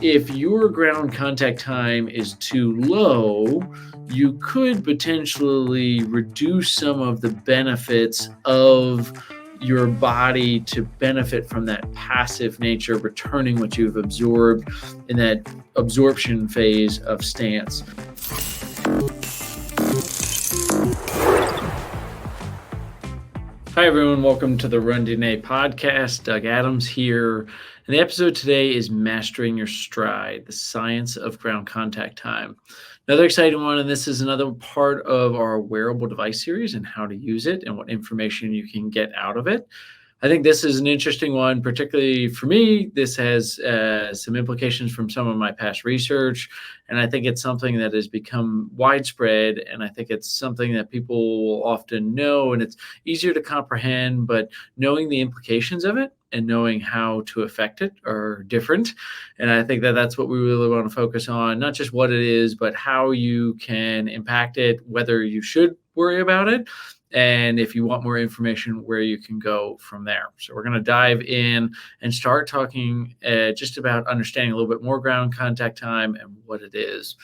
if your ground contact time is too low, you could potentially reduce some of the benefits of your body to benefit from that passive nature, returning what you've absorbed in that absorption phase of stance. Hi, everyone. Welcome to the Run DNA podcast. Doug Adams here. And the episode today is Mastering Your Stride, the science of ground contact time. Another exciting one, and this is another part of our wearable device series and how to use it and what information you can get out of it. I think this is an interesting one, particularly for me. This has some implications from some of my past research, and I think it's something that has become widespread, and I think it's something that people will often know, and it's easier to comprehend, but knowing the implications of it and knowing how to affect it are different. And I think that that's what we really want to focus on, not just what it is, but how you can impact it, whether you should worry about it, and if you want more information, where you can go from there. So we're going to dive in and start talking just about understanding a little bit more ground contact time and what it is.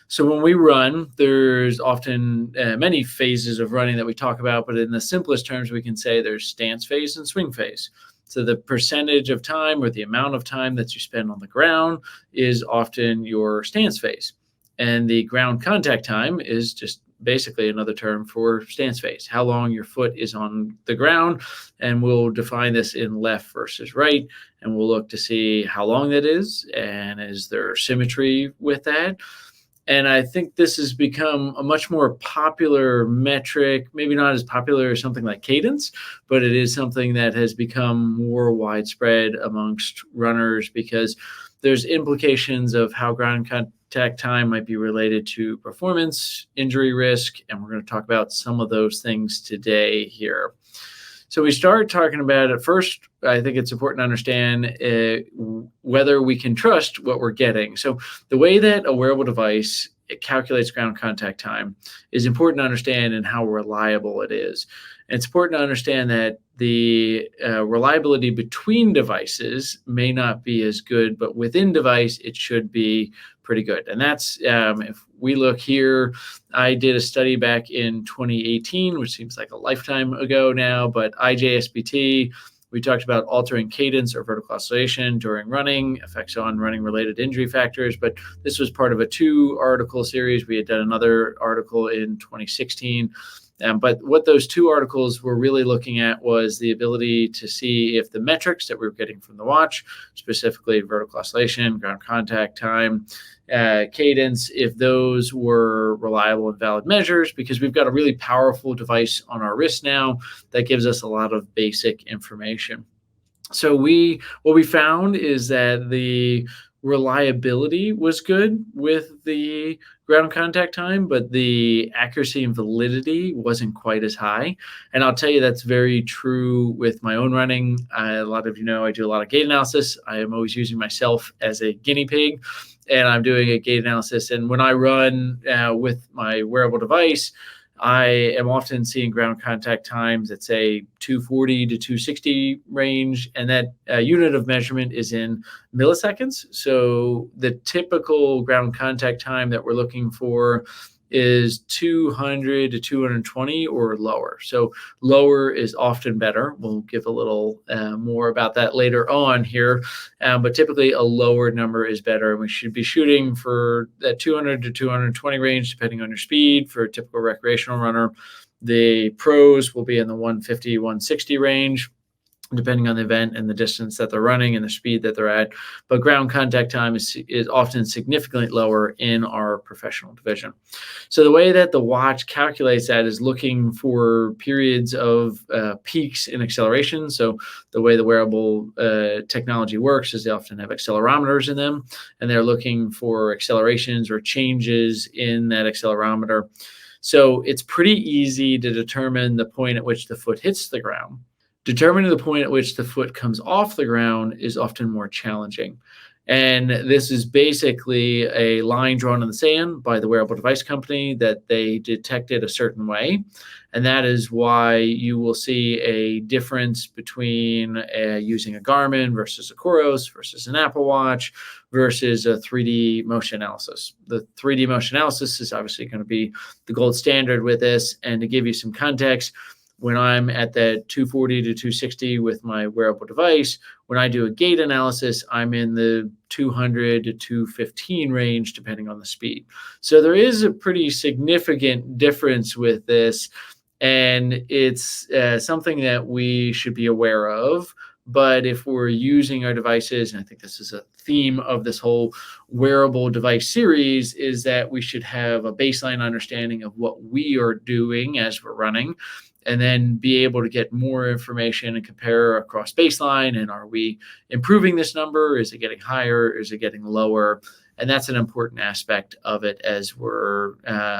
So when we run, there's often many phases of running that we talk about, but in the simplest terms, we can say there's stance phase and swing phase. So the percentage of time or the amount of time that you spend on the ground is often your stance phase. And the ground contact time is just basically another term for stance phase, how long your foot is on the ground. And we'll define this in left versus right. And we'll look to see how long that is. And is there symmetry with that? And I think this has become a much more popular metric, maybe not as popular as something like cadence, but it is something that has become more widespread amongst runners because there's implications of how ground contact time might be related to performance, injury risk, and we're going to talk about some of those things today here. So we start talking about it first. I think it's important to understand whether we can trust what we're getting. So the way that a wearable device calculates ground contact time is important to understand and how reliable it is. And it's important to understand that the reliability between devices may not be as good, but within device, it should be pretty good. And that's, if we look here, I did a study back in 2018, which seems like a lifetime ago now, but IJSBT, we talked about altering cadence or vertical oscillation during running, effects on running-related injury factors, but this was part of a 2-article series. We had done another article in 2016. But what those 2 articles were really looking at was the ability to see if the metrics that we were getting from the watch, specifically vertical oscillation, ground contact time, cadence, if those were reliable and valid measures, because we've got a really powerful device on our wrist now that gives us a lot of basic information. So what we found is that the reliability was good with the ground contact time, but the accuracy and validity wasn't quite as high. And I'll tell you that's very true with my own running. A lot of you know I do a lot of gait analysis. I am always using myself as a guinea pig, and I'm doing a gait analysis. And when I run with my wearable device, I am often seeing ground contact times at, say, 240 to 260 range, and that unit of measurement is in milliseconds. So the typical ground contact time that we're looking for is 200 to 220 or lower. So lower is often better. We'll give a little more about that later on here, but typically a lower number is better. And we should be shooting for that 200 to 220 range, depending on your speed. For a typical recreational runner, the pros will be in the 150, 160 range, depending on the event and the distance that they're running and the speed that they're at. But ground contact time is often significantly lower in our professional division. So the way that the watch calculates that is looking for periods of peaks in acceleration. So the way the wearable technology works is they often have accelerometers in them, and they're looking for accelerations or changes in that accelerometer. So it's pretty easy to determine the point at which the foot hits the ground. Determining the point at which the foot comes off the ground is often more challenging. And this is basically a line drawn in the sand by the wearable device company that they detected a certain way. And that is why you will see a difference between using a Garmin versus a Coros versus an Apple Watch versus a 3D motion analysis. The 3D motion analysis is obviously going to be the gold standard with this. And to give you some context, when I'm at that 240 to 260 with my wearable device, when I do a gait analysis, I'm in the 200 to 215 range, depending on the speed. So there is a pretty significant difference with this, and it's something that we should be aware of. But if we're using our devices, and I think this is a theme of this whole wearable device series, is that we should have a baseline understanding of what we are doing as we're running, and then be able to get more information and compare across baseline. And are we improving this number? Is it getting higher? Is it getting lower? And that's an important aspect of it as we're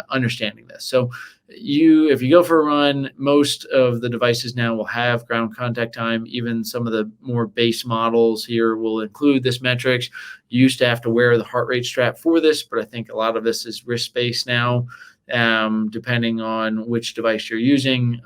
understanding this. So if you go for a run, most of the devices now will have ground contact time. Even some of the more base models here will include this metrics. You used to have to wear the heart rate strap for this, but I think a lot of this is wrist-based now. Depending on which device you're using,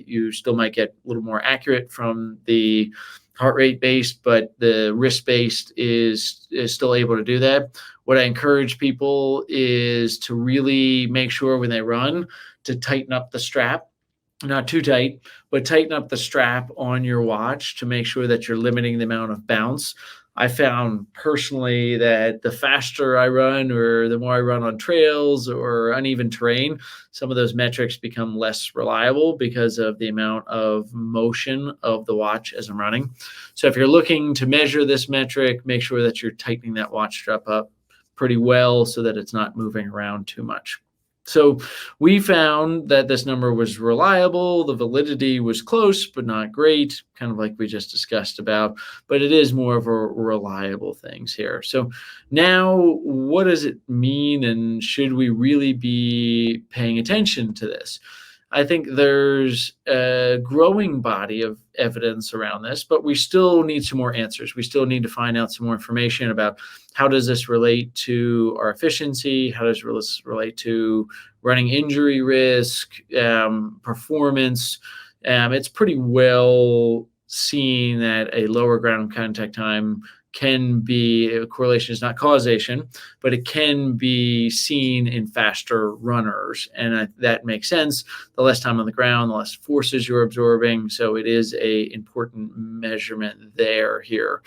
you still might get a little more accurate from the heart rate based, but the wrist based is still able to do that. What I encourage people is to really make sure when they run to tighten up the strap, not too tight, but tighten up the strap on your watch to make sure that you're limiting the amount of bounce. I found personally that the faster I run, or the more I run on trails or uneven terrain, some of those metrics become less reliable because of the amount of motion of the watch as I'm running. So if you're looking to measure this metric, make sure that you're tightening that watch strap up pretty well so that it's not moving around too much. So we found that this number was reliable. The validity was close, but not great, kind of like we just discussed about, but it is more of a reliable things here. So now what does it mean, and should we really be paying attention to this? I think there's a growing body of evidence around this, but we still need some more answers. We still need to find out some more information about how does this relate to our efficiency? How does this relate to running injury risk, performance? It's pretty well seen that a lower ground contact time can be, a correlation is not causation, but it can be seen in faster runners. And that makes sense. The less time on the ground, the less forces you're absorbing. So it is a important measurement there here.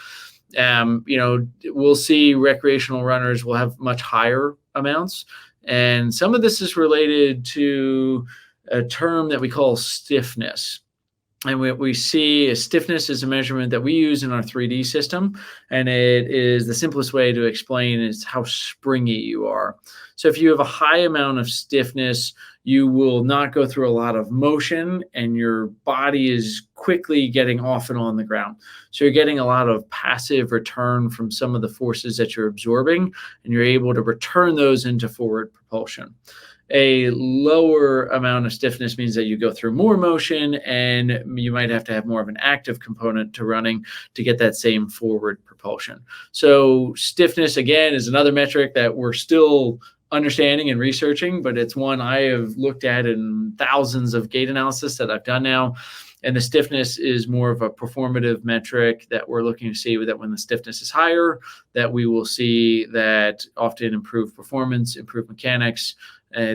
We'll see recreational runners will have much higher amounts. And some of this is related to a term that we call stiffness. And we see a stiffness is a measurement that we use in our 3D system. And it is the simplest way to explain is how springy you are. So if you have a high amount of stiffness, you will not go through a lot of motion, and your body is quickly getting off and on the ground. So you're getting a lot of passive return from some of the forces that you're absorbing, and you're able to return those into forward propulsion. A lower amount of stiffness means that you go through more motion, and you might have to have more of an active component to running to get that same forward propulsion. So stiffness, again, is another metric that we're still understanding and researching, but it's one I have looked at in thousands of gait analysis that I've done now. And the stiffness is more of a performative metric that we're looking to see that when the stiffness is higher, that we will see that often improve performance, improve mechanics,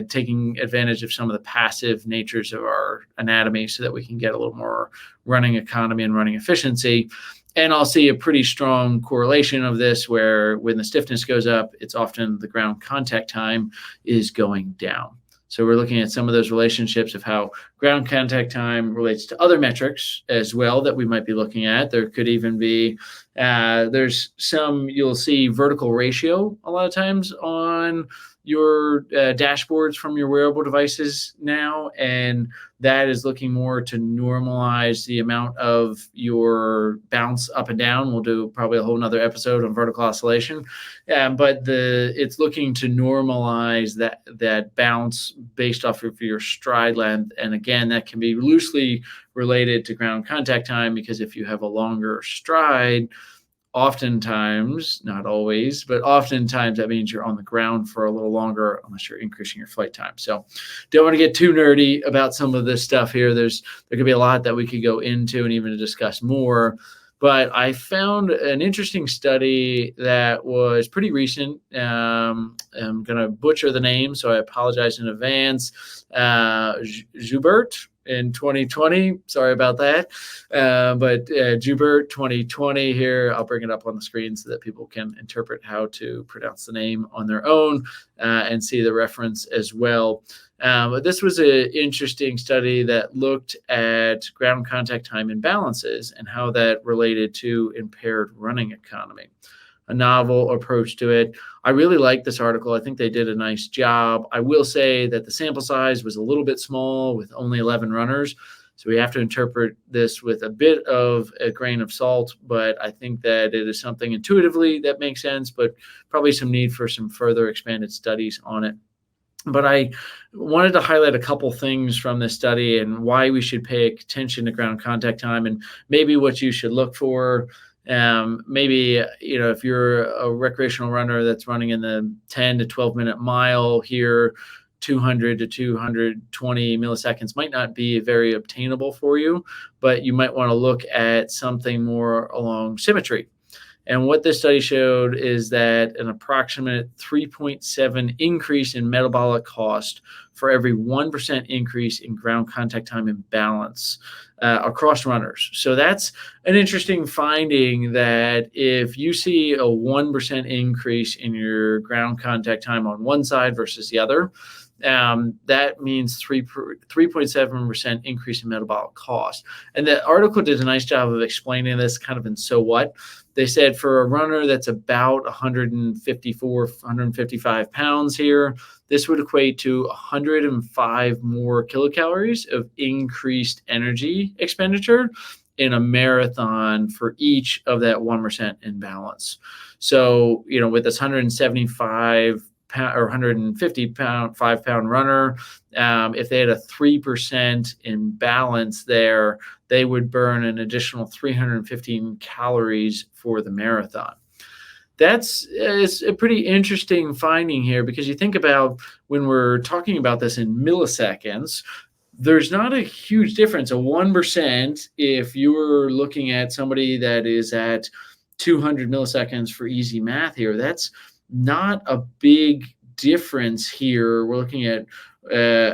taking advantage of some of the passive natures of our anatomy so that we can get a little more running economy and running efficiency. And I'll see a pretty strong correlation of this where when the stiffness goes up, it's often the ground contact time is going down. So we're looking at some of those relationships of how ground contact time relates to other metrics as well that we might be looking at. There could even be, there's some, you'll see vertical ratio a lot of times on your dashboards from your wearable devices now, and that is looking more to normalize the amount of your bounce up and down. We'll do probably a whole nother episode on vertical oscillation, but it's looking to normalize that bounce based off of your stride length. And again, that can be loosely related to ground contact time, because if you have a longer stride, Oftentimes, not always, but oftentimes that means you're on the ground for a little longer unless you're increasing your flight time. So don't want to get too nerdy about some of this stuff here. There could be a lot that we could go into and even discuss more. But I found an interesting study that was pretty recent. I'm going to butcher the name, so I apologize in advance. Joubert in 2020. Sorry about that. But Joubert 2020 here. I'll bring it up on the screen so that people can interpret how to pronounce the name on their own and see the reference as well. But this was an interesting study that looked at ground contact time imbalances and how that related to impaired running economy. A novel approach to it. I really like this article. I think they did a nice job. I will say that the sample size was a little bit small with only 11 runners. So we have to interpret this with a bit of a grain of salt, but I think that it is something intuitively that makes sense, but probably some need for some further expanded studies on it. But I wanted to highlight a couple things from this study and why we should pay attention to ground contact time and maybe what you should look for. Maybe, if you're a recreational runner that's running in the 10 to 12 minute mile here, 200 to 220 milliseconds might not be very obtainable for you, but you might want to look at something more along symmetry. And what this study showed is that an approximate 3.7 increase in metabolic cost for every 1% increase in ground contact time imbalance across runners. So that's an interesting finding, that if you see a 1% increase in your ground contact time on one side versus the other, that means 3.7% increase in metabolic cost. And the article did a nice job of explaining this kind of in so what. They said for a runner that's about 154, 155 pounds here, this would equate to 105 more kilocalories of increased energy expenditure in a marathon for each of that 1% imbalance. So, with this 175 pound or 155 pound runner, if they had a 3% imbalance there, they would burn an additional 315 calories for the marathon. That's a pretty interesting finding here, because you think about when we're talking about this in milliseconds, there's not a huge difference. A 1%, if you were looking at somebody that is at 200 milliseconds for easy math here, that's not a big difference here. We're looking at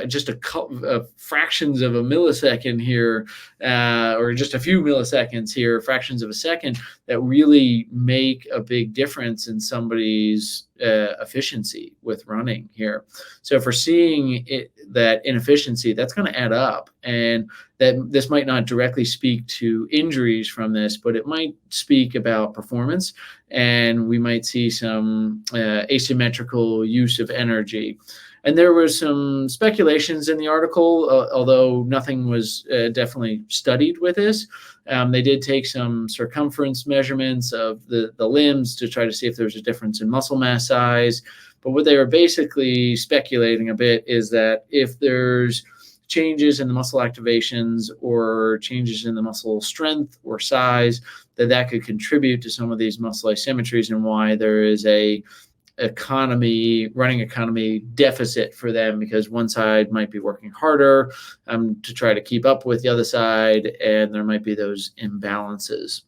just a couple of fractions of a millisecond here, or just a few milliseconds here, fractions of a second, that really make a big difference in somebody's efficiency with running here. So if we're seeing that inefficiency, that's going to add up, and that this might not directly speak to injuries from this, but it might speak about performance, and we might see some asymmetrical use of energy. And there was some speculations in the article, although nothing was definitely studied with this. They did take some circumference measurements of the limbs to try to see if there was a difference in muscle mass size. But what they were basically speculating a bit is that if there's changes in the muscle activations or changes in the muscle strength or size, that could contribute to some of these muscle asymmetries, and why there is a running economy deficit for them, because one side might be working harder to try to keep up with the other side, and there might be those imbalances.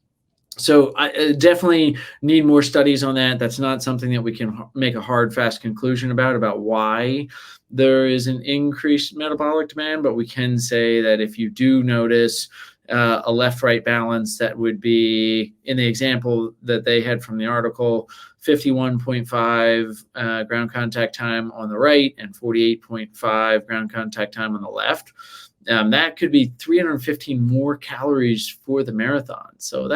So I definitely need more studies on that. That's not something that we can make a hard, fast conclusion about why there is an increased metabolic demand, but we can say that if you do notice a left-right balance, that would be, in the example that they had from the article, 51.5 ground contact time on the right and 48.5 ground contact time on the left. That could be 315 more calories for the marathon. So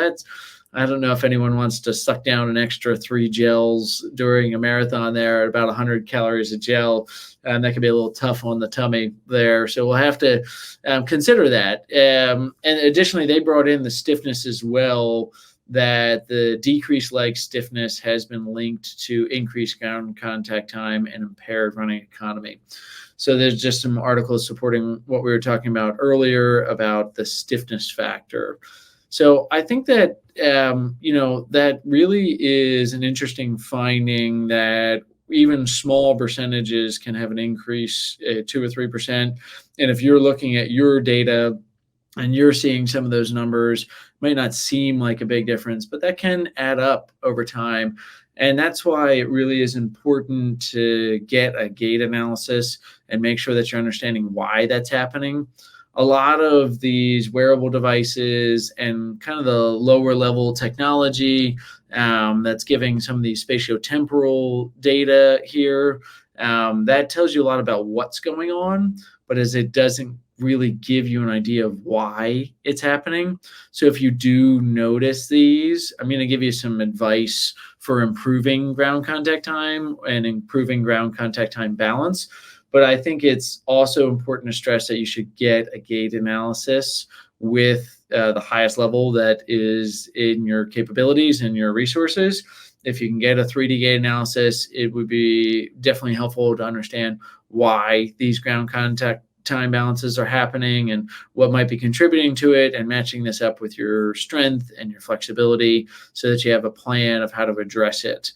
I don't know if anyone wants to suck down an extra 3 gels during a marathon there at about 100 calories a gel. And that could be a little tough on the tummy there. So we'll have to consider that. And additionally, they brought in the stiffness as well, that the decreased leg stiffness has been linked to increased ground contact time and impaired running economy. So there's just some articles supporting what we were talking about earlier about the stiffness factor. So I think that that really is an interesting finding, that even small percentages can have an increase, 2 or 3%. And if you're looking at your data and you're seeing some of those numbers, might not seem like a big difference, but that can add up over time. And that's why it really is important to get a gait analysis and make sure that you're understanding why that's happening. A lot of these wearable devices and kind of the lower level technology, that's giving some of these spatiotemporal data here, that tells you a lot about what's going on, but as it doesn't really give you an idea of why it's happening. So if you do notice these, I'm going to give you some advice for improving ground contact time and improving ground contact time balance. But I think it's also important to stress that you should get a gait analysis with the highest level that is in your capabilities and your resources. If you can get a 3D gait analysis, it would be definitely helpful to understand why these ground contact time balances are happening and what might be contributing to it, and matching this up with your strength and your flexibility so that you have a plan of how to address it.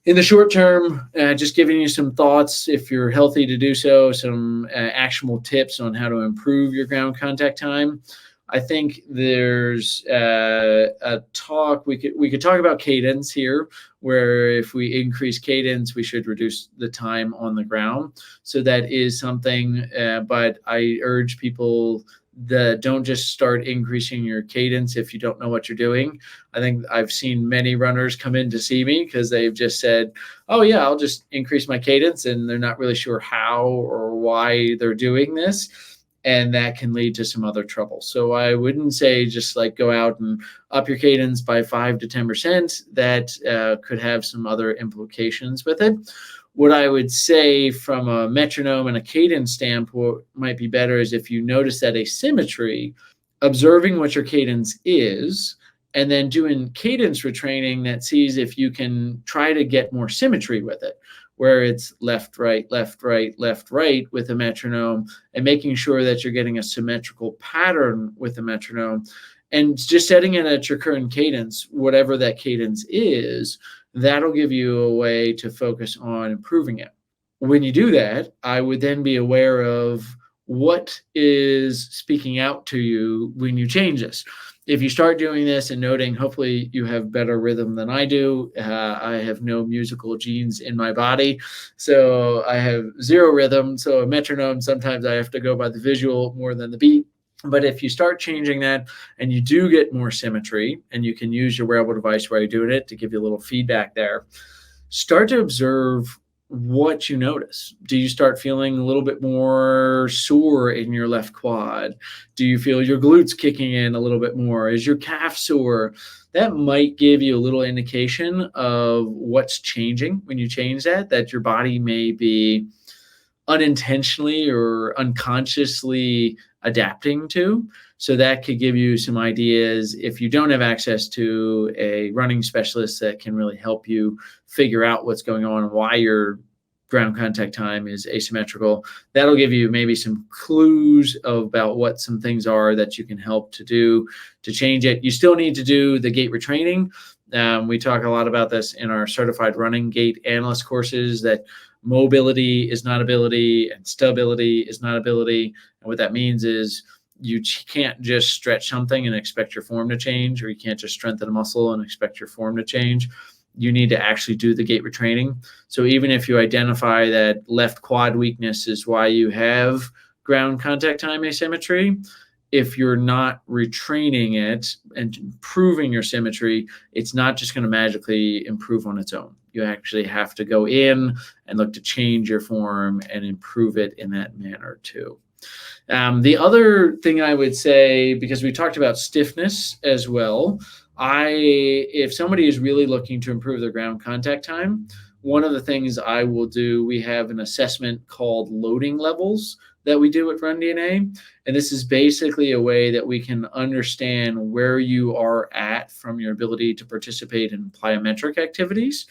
In the short term, just giving you some thoughts, if you're healthy to do so, some actionable tips on how to improve your ground contact time. I think there's a talk we could talk about cadence here, where if we increase cadence, we should reduce the time on the ground. So that is something, but I urge people that don't just start increasing your cadence if you don't know what you're doing. I think I've seen many runners come in to see me because they've just said, oh yeah, I'll just increase my cadence, and they're not really sure how or why they're doing this. And that can lead to some other trouble. So I wouldn't say just like go out and up your cadence by 5 to 10%. That could have some other implications with it. What I would say from a metronome and a cadence standpoint might be better is if you notice that asymmetry, observing what your cadence is, and then doing cadence retraining that sees if you can try to get more symmetry with it, where it's left, right, left, right, left, right with a metronome, and making sure that you're getting a symmetrical pattern with the metronome, and just setting it at your current cadence, whatever that cadence is. That'll give you a way to focus on improving it. When you do that, I would then be aware of what is speaking out to you when you change this. If you start doing this and noting, hopefully you have better rhythm than I do. I have no musical genes in my body, so I have zero rhythm. So a metronome, sometimes I have to go by the visual more than the beat. But if you start changing that and you do get more symmetry, and you can use your wearable device while you're doing it to give you a little feedback there, start to observe what you notice. Do you start feeling a little bit more sore in your left quad? Do you feel your glutes kicking in a little bit more? Is your calf sore? That might give you a little indication of what's changing when you change that your body may be unintentionally or unconsciously adapting to. So that could give you some ideas if you don't have access to a running specialist that can really help you figure out what's going on and why your ground contact time is asymmetrical. That'll give you maybe some clues about what some things are that you can help to do to change it. You still need to do the gait retraining. We talk a lot about this in our certified running gait analyst courses, that mobility is not ability and stability is not ability. And what that means is you can't just stretch something and expect your form to change, or you can't just strengthen a muscle and expect your form to change. You need to actually do the gait retraining. So even if you identify that left quad weakness is why you have ground contact time asymmetry, if you're not retraining it and improving your symmetry, it's not just going to magically improve on its own. You actually have to go in and look to change your form and improve it in that manner too. The other thing I would say, because we talked about stiffness as well, if somebody is really looking to improve their ground contact time, one of the things I will do, we have an assessment called loading levels that we do at Run DNA. And this is basically a way that we can understand where you are at from your ability to participate in plyometric activities.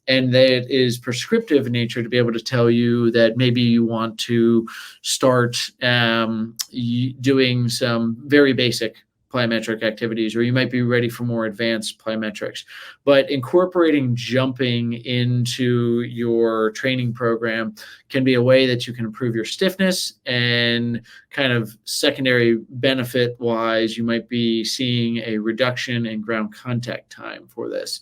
And that is prescriptive in nature to be able to tell you that maybe you want to start doing some very basic plyometric activities, or you might be ready for more advanced plyometrics. But incorporating jumping into your training program can be a way that you can improve your stiffness, and kind of secondary benefit wise, you might be seeing a reduction in ground contact time for this.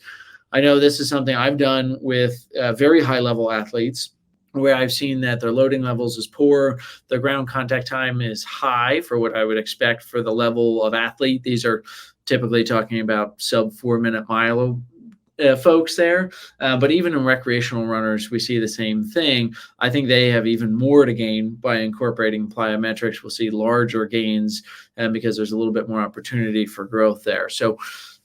I know this is something I've done with very high level athletes, where I've seen that their loading levels is poor, their ground contact time is high for what I would expect for the level of athlete. These are typically talking about sub 4-minute mile folks there. But even in recreational runners, we see the same thing. I think they have even more to gain by incorporating plyometrics. We'll see larger gains because there's a little bit more opportunity for growth there. So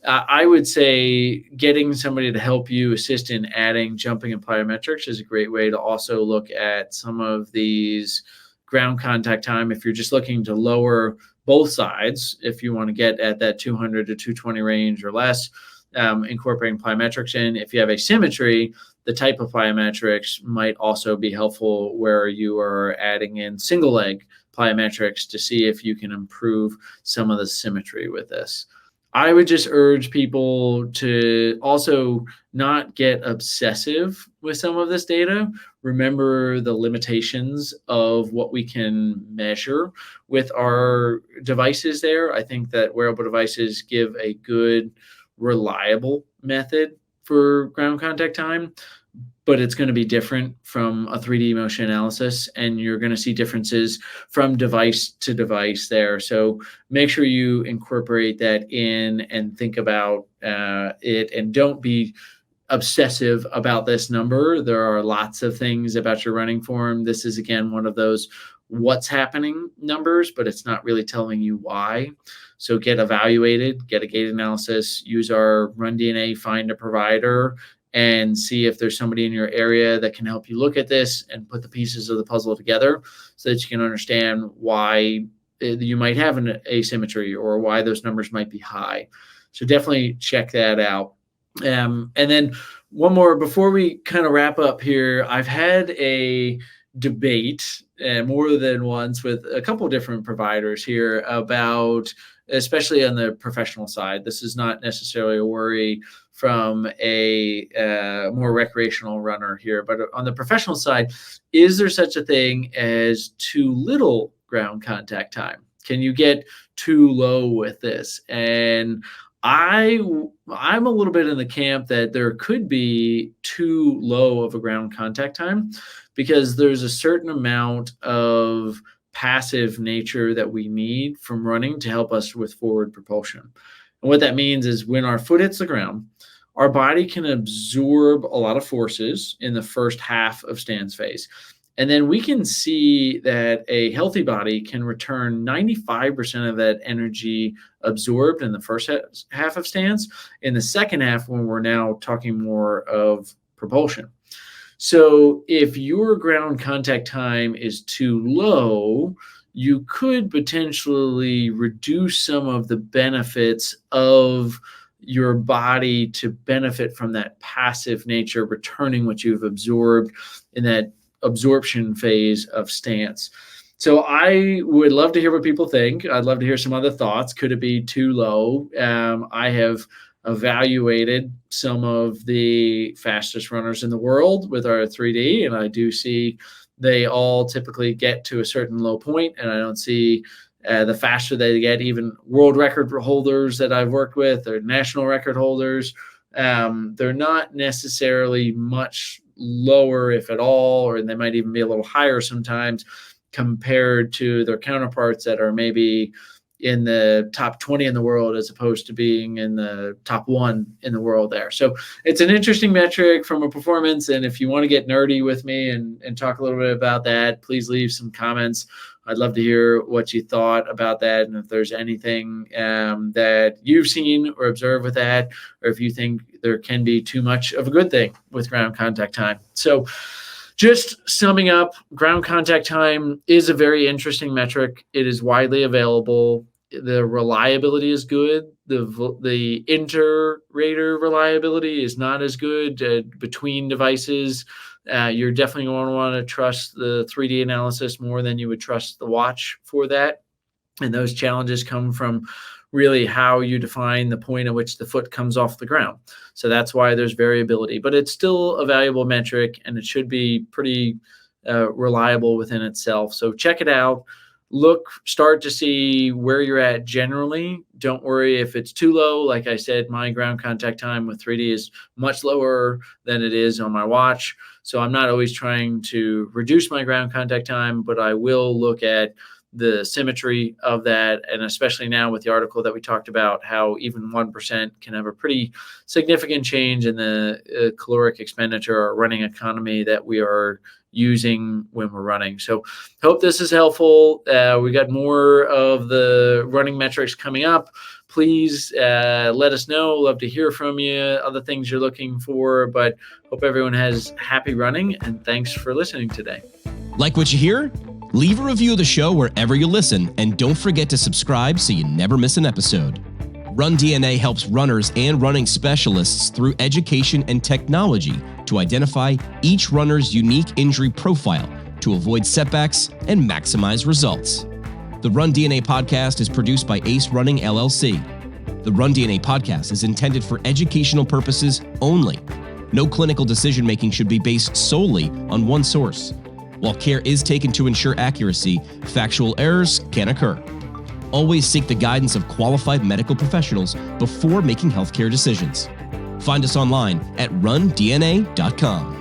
I would say getting somebody to help you assist in adding jumping and plyometrics is a great way to also look at some of these ground contact time. If you're just looking to lower both sides, if you want to get at that 200 to 220 range or less, incorporating plyometrics in. If you have asymmetry, the type of plyometrics might also be helpful, where you are adding in single leg plyometrics to see if you can improve some of the symmetry with this. I would just urge people to also not get obsessive with some of this data. Remember the limitations of what we can measure with our devices there. I think that wearable devices give a good, reliable method for ground contact time, but it's going to be different from a 3D motion analysis, and you're going to see differences from device to device there. So make sure you incorporate that in and think about it, and don't be obsessive about this number. There are lots of things about your running form. This is, again, one of those what's happening numbers, but it's not really telling you why. So get evaluated, get a gait analysis, use our Run DNA Find a Provider, and see if there's somebody in your area that can help you look at this and put the pieces of the puzzle together so that you can understand why you might have an asymmetry or why those numbers might be high. So definitely check that out. And then one more before we kind of wrap up here. I've had a debate more than once with a couple of different providers here about, especially on the professional side, this is not necessarily a worry from a more recreational runner here, but on the professional side, is there such a thing as too little ground contact time? Can you get too low with this? And I'm a little bit in the camp that there could be too low of a ground contact time, because there's a certain amount of passive nature that we need from running to help us with forward propulsion. And what that means is when our foot hits the ground, our body can absorb a lot of forces in the first half of stance phase. And then we can see that a healthy body can return 95% of that energy absorbed in the first half of stance, in the second half when we're now talking more of propulsion. So if your ground contact time is too low, you could potentially reduce some of the benefits of your body to benefit from that passive nature, returning what you've absorbed in that absorption phase of stance. So I would love to hear what people think. I'd love to hear some other thoughts. Could it be too low? I have evaluated some of the fastest runners in the world with our 3D, and I do see they all typically get to a certain low point, and I don't see the faster they get, even world record holders that I've worked with or national record holders, they're not necessarily much lower, if at all, or they might even be a little higher sometimes compared to their counterparts that are maybe in the top 20 in the world as opposed to being in the top 1 in the world there. So it's an interesting metric from a performance. And if you want to get nerdy with me and talk a little bit about that, please leave some comments. I'd love to hear what you thought about that, and if there's anything that you've seen or observed with that, or if you think there can be too much of a good thing with ground contact time. So just summing up, ground contact time is a very interesting metric. It is widely available. The reliability is good. The inter-rater reliability is not as good between devices. You're definitely going to want to trust the 3D analysis more than you would trust the watch for that. And those challenges come from really how you define the point at which the foot comes off the ground. So that's why there's variability, but it's still a valuable metric, and it should be pretty reliable within itself. So check it out. Start to see where you're at generally. Don't worry if it's too low. Like I said, my ground contact time with 3D is much lower than it is on my watch. So I'm not always trying to reduce my ground contact time, but I will look at the symmetry of that. And especially now with the article that we talked about, how even 1% can have a pretty significant change in the caloric expenditure or running economy that we are using when we're running. So hope this is helpful. We got more of the running metrics coming up. Please let us know. Love to hear from you, other things you're looking for, but hope everyone has happy running, and thanks for listening today. Like what you hear? Leave a review of the show wherever you listen, and don't forget to subscribe so you never miss an episode. RunDNA helps runners and running specialists through education and technology to identify each runner's unique injury profile to avoid setbacks and maximize results. The RunDNA podcast is produced by Ace Running LLC. The RunDNA podcast is intended for educational purposes only. No clinical decision-making should be based solely on one source. While care is taken to ensure accuracy, factual errors can occur. Always seek the guidance of qualified medical professionals before making healthcare decisions. Find us online at rundna.com.